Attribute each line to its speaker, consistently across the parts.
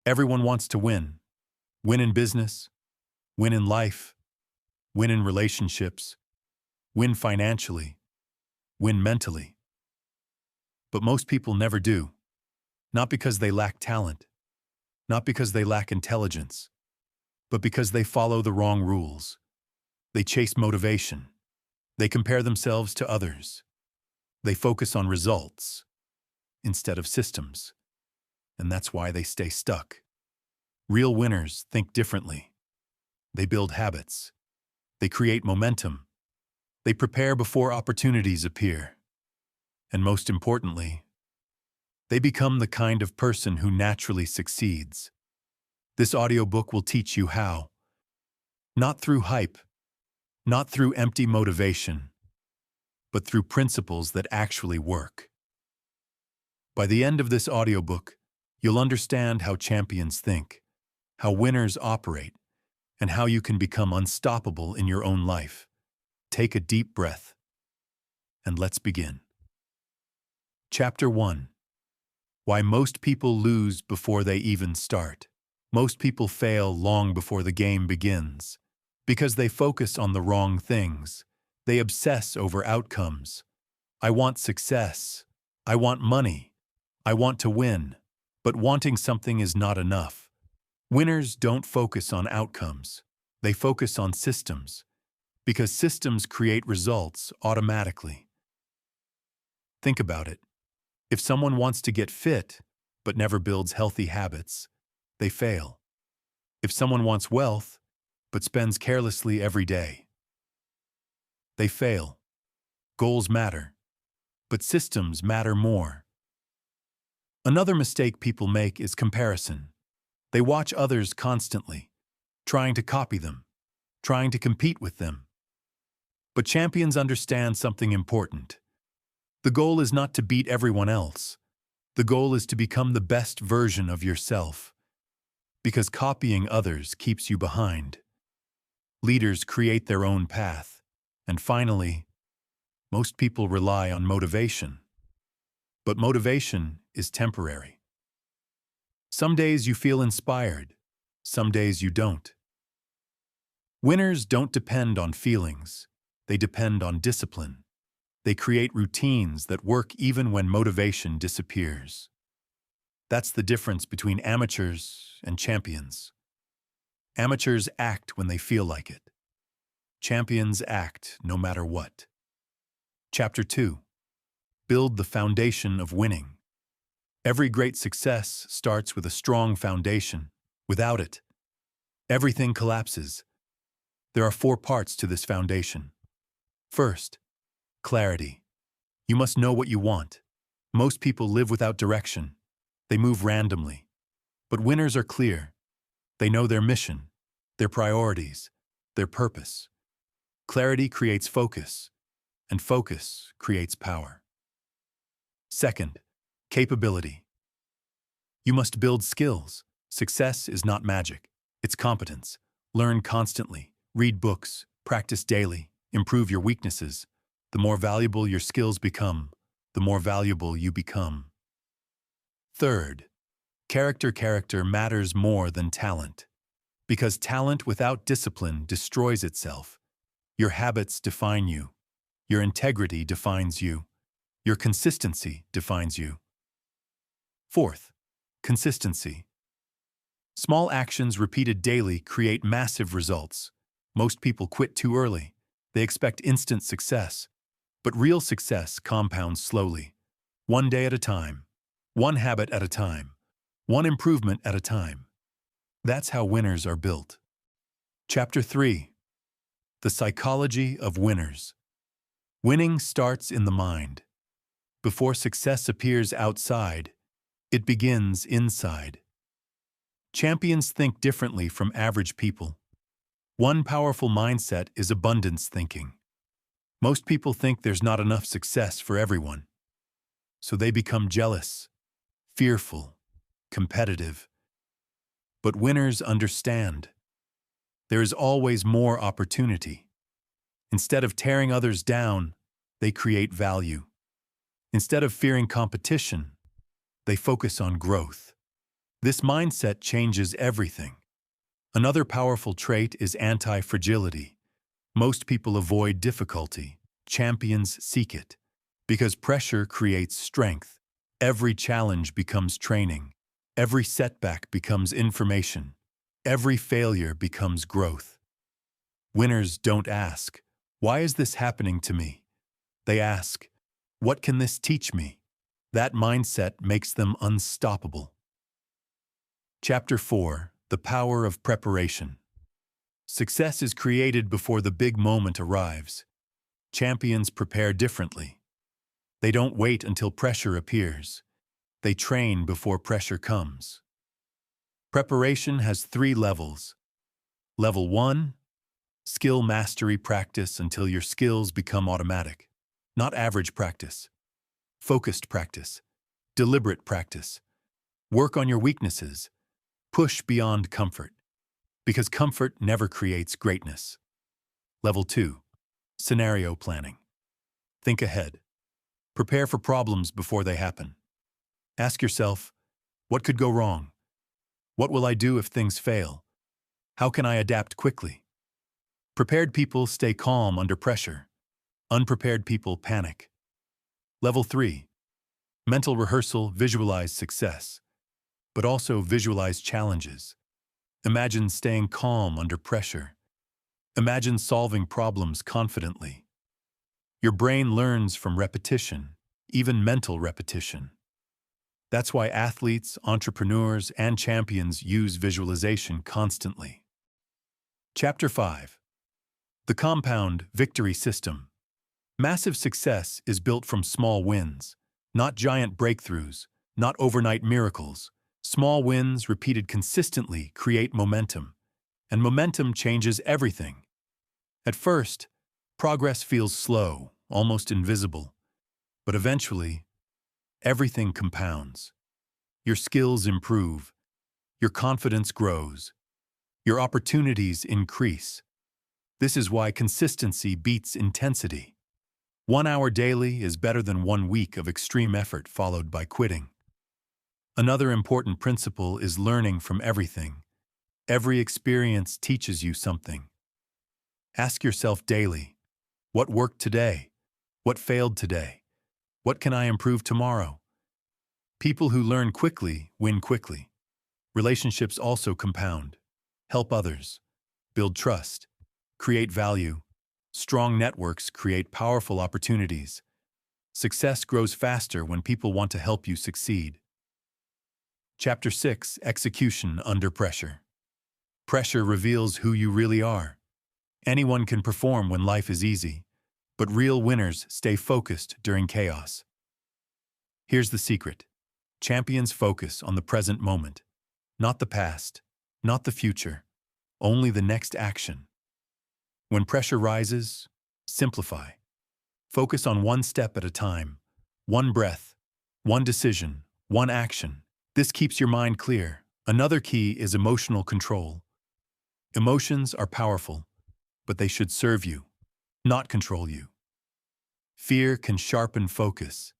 Speaker 1: Everyone wants to win. Win in business, win in life, win in relationships, win financially, win mentally. But most people never do. Not because they lack talent, not because they lack intelligence, but because they follow the wrong rules. They chase motivation. They compare themselves to others. They focus on results instead of systems. And that's why they stay stuck. Real winners think differently. They build habits. They create momentum. They prepare before opportunities appear. And most importantly, they become the kind of person who naturally succeeds. This audiobook will teach you how. Not through hype, not through empty motivation, but through principles that actually work. By the end of this audiobook, you'll understand how champions think, how winners operate, and how you can become unstoppable in your own life. Take a deep breath, and let's begin. Chapter 1. Why most people lose before they even start. Most people fail long before the game begins, because they focus on the wrong things. They obsess over outcomes. I want success. I want money. I want to win. But wanting something is not enough. Winners don't focus on outcomes. They focus on systems, because systems create results automatically. Think about it. If someone wants to get fit, but never builds healthy habits, they fail. If someone wants wealth, but spends carelessly every day, they fail. Goals matter, but systems matter more. Another mistake people make is comparison. They watch others constantly, trying to copy them, trying to compete with them. But champions understand something important. The goal is not to beat everyone else. The goal is to become the best version of yourself. Because copying others keeps you behind. Leaders create their own path. And finally, most people rely on motivation. But motivation is temporary. Some days you feel inspired. Some days you don't. Winners don't depend on feelings. They depend on discipline. They create routines that work even when motivation disappears. That's the difference between amateurs and champions. Amateurs act when they feel like it. Champions act no matter what. Chapter 2. Build the foundation of winning. Every great success starts with a strong foundation. Without it, everything collapses. There are 4 parts to this foundation. First, clarity. You must know what you want. Most people live without direction. They move randomly. But winners are clear. They know their mission, their priorities, their purpose. Clarity creates focus, and focus creates power. Second, capability. You must build skills. Success is not magic. It's competence. Learn constantly. Read books. Practice daily. Improve your weaknesses. The more valuable your skills become, the more valuable you become. Third, character matters more than talent. Because talent without discipline destroys itself. Your habits define you. Your integrity defines you. Your consistency defines you. Fourth, consistency. Small actions repeated daily create massive results. Most people quit too early. They expect instant success. But real success compounds slowly, one day at a time, one habit at a time, one improvement at a time. That's how winners are built. Chapter 3. The psychology of winners. Winning starts in the mind. Before success appears outside, it begins inside. Champions think differently from average people. One powerful mindset is abundance thinking. Most people think there's not enough success for everyone. So they become jealous, fearful, competitive. But winners understand. There is always more opportunity. Instead of tearing others down, they create value. Instead of fearing competition, they focus on growth. This mindset changes everything. Another powerful trait is anti-fragility. Most people avoid difficulty. Champions seek it. Because pressure creates strength. Every challenge becomes training. Every setback becomes information. Every failure becomes growth. Winners don't ask, "Why is this happening to me?" They ask, "What can this teach me?" That mindset makes them unstoppable. Chapter 4: The Power of Preparation. Success is created before the big moment arrives. Champions prepare differently. They don't wait until pressure appears. They train before pressure comes. Preparation has 3 levels. Level 1: skill mastery practice until your skills become automatic. Not average practice. Focused practice. Deliberate practice. Work on your weaknesses. Push beyond comfort. Because comfort never creates greatness. Level 2: scenario planning. Think ahead. Prepare for problems before they happen. Ask yourself, what could go wrong? What will I do if things fail? How can I adapt quickly? Prepared people stay calm under pressure. Unprepared people panic. Level 3: mental rehearsal. Visualize success, but also visualize challenges. Imagine staying calm under pressure. Imagine solving problems confidently. Your brain learns from repetition, even mental repetition. That's why athletes, entrepreneurs, and champions use visualization constantly. Chapter 5: The Compound Victory System. Massive success is built from small wins, not giant breakthroughs, not overnight miracles. Small wins repeated consistently create momentum, and momentum changes everything. At first, progress feels slow, almost invisible, but eventually, everything compounds. Your skills improve, your confidence grows, your opportunities increase. This is why consistency beats intensity. 1 hour daily is better than 1 week of extreme effort followed by quitting. Another important principle is learning from everything. Every experience teaches you something. Ask yourself daily, what worked today? What failed today? What can I improve tomorrow? People who learn quickly win quickly. Relationships also compound. Help others. Build trust. Create value. Strong networks create powerful opportunities. Success grows faster when people want to help you succeed. Chapter 6: Execution Under Pressure. Pressure reveals who you really are. Anyone can perform when life is easy, but real winners stay focused during chaos. Here's the secret. Champions focus on the present moment, not the past, not the future, only the next action. When pressure rises, simplify. Focus on one step at a time, one breath, one decision, one action. This keeps your mind clear. Another key is emotional control. Emotions are powerful, but they should serve you, not control you. Fear can sharpen focus.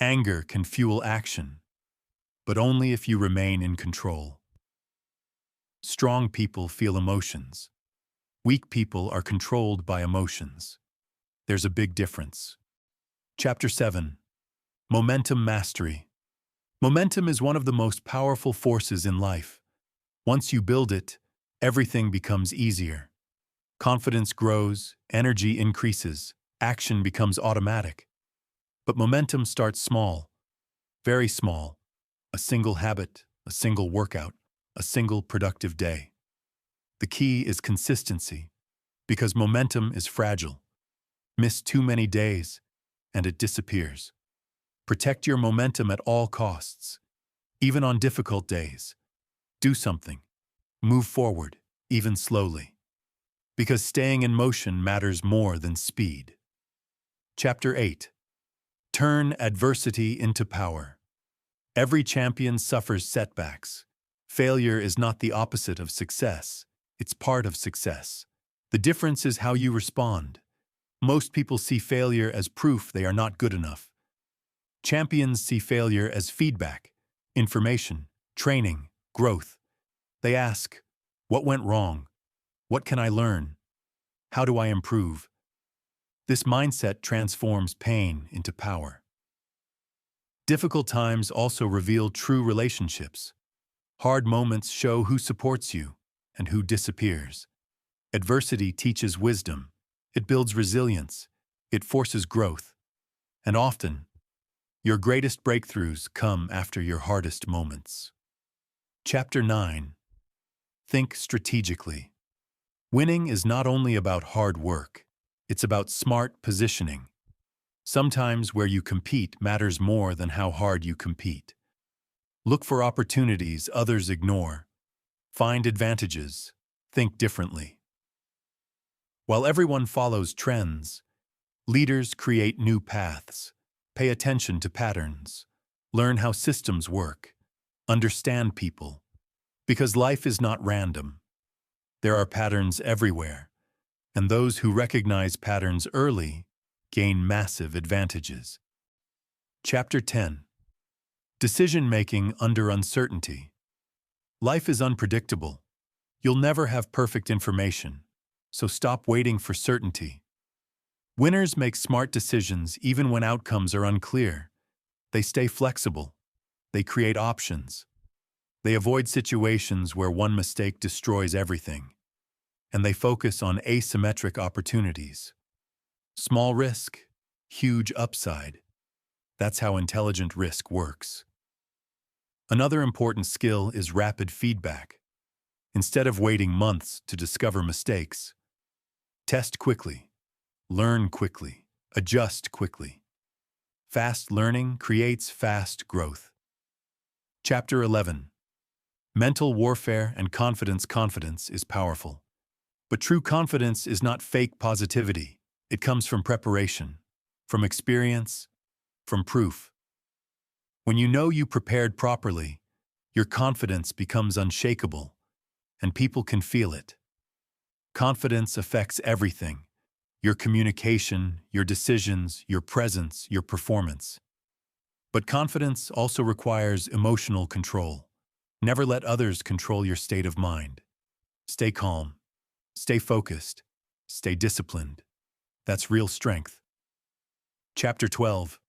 Speaker 1: Anger can fuel action, but only if you remain in control. Strong people feel emotions. Weak people are controlled by emotions. There's a big difference. Chapter 7: Momentum Mastery. Momentum is one of the most powerful forces in life. Once you build it, everything becomes easier. Confidence grows, energy increases, action becomes automatic. But momentum starts small, very small. A single habit, a single workout, a single productive day. The key is consistency, because momentum is fragile. Miss too many days, and it disappears. Protect your momentum at all costs. Even on difficult days, do something. Move forward, even slowly. Because staying in motion matters more than speed. Chapter 8: Turn adversity into power. Every champion suffers setbacks. Failure is not the opposite of success. It's part of success. The difference is how you respond. Most people see failure as proof they are not good enough. Champions see failure as feedback, information, training, growth. They ask, what went wrong? What can I learn? How do I improve? This mindset transforms pain into power. Difficult times also reveal true relationships. Hard moments show who supports you and who disappears. Adversity teaches wisdom. It builds resilience. It forces growth. And often, your greatest breakthroughs come after your hardest moments. Chapter 9. Think strategically. Winning is not only about hard work, it's about smart positioning. Sometimes where you compete matters more than how hard you compete. Look for opportunities others ignore. Find advantages. Think differently. While everyone follows trends, leaders create new paths. Pay attention to patterns. Learn how systems work. Understand people. Because life is not random. There are patterns everywhere, and those who recognize patterns early gain massive advantages. Chapter 10. Decision-making under uncertainty. Life is unpredictable. You'll never have perfect information, so stop waiting for certainty. Winners make smart decisions even when outcomes are unclear. They stay flexible. They create options. They avoid situations where one mistake destroys everything. And they focus on asymmetric opportunities. Small risk, huge upside. That's how intelligent risk works. Another important skill is rapid feedback. Instead of waiting months to discover mistakes, test quickly, learn quickly, adjust quickly. Fast learning creates fast growth. Chapter 11. Mental warfare and confidence. Confidence is powerful. But true confidence is not fake positivity. It comes from preparation, from experience, from proof. When you know you prepared properly, your confidence becomes unshakable, and people can feel it. Confidence affects everything: your communication, your decisions, your presence, your performance. But confidence also requires emotional control. Never let others control your state of mind. Stay calm. Stay focused. Stay disciplined. That's real strength. Chapter 12.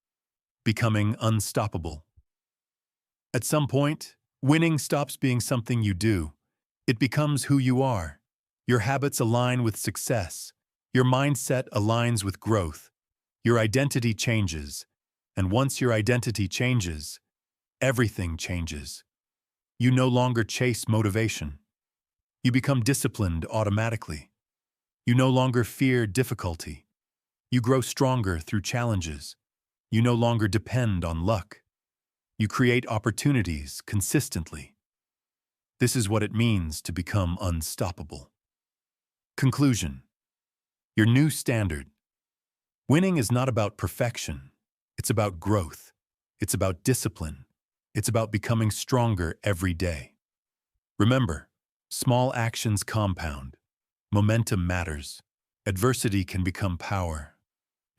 Speaker 1: Becoming unstoppable. At some point, winning stops being something you do. It becomes who you are. Your habits align with success. Your mindset aligns with growth. Your identity changes. And once your identity changes, everything changes. You no longer chase motivation. You become disciplined automatically. You no longer fear difficulty. You grow stronger through challenges. You no longer depend on luck. You create opportunities consistently. This is what it means to become unstoppable. Conclusion. Your new standard. Winning is not about perfection. It's about growth. It's about discipline. It's about becoming stronger every day. Remember, small actions compound. Momentum matters. Adversity can become power.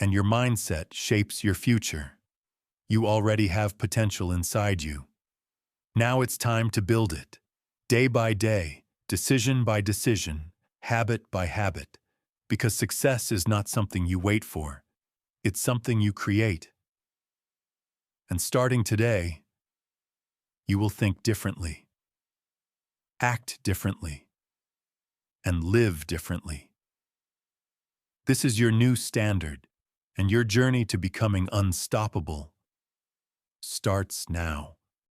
Speaker 1: And your mindset shapes your future. You already have potential inside you. Now it's time to build it. Day by day, decision by decision, habit by habit. Because success is not something you wait for. It's something you create. And starting today, you will think differently, act differently, and live differently. This is your new standard, and your journey to becoming unstoppable starts now.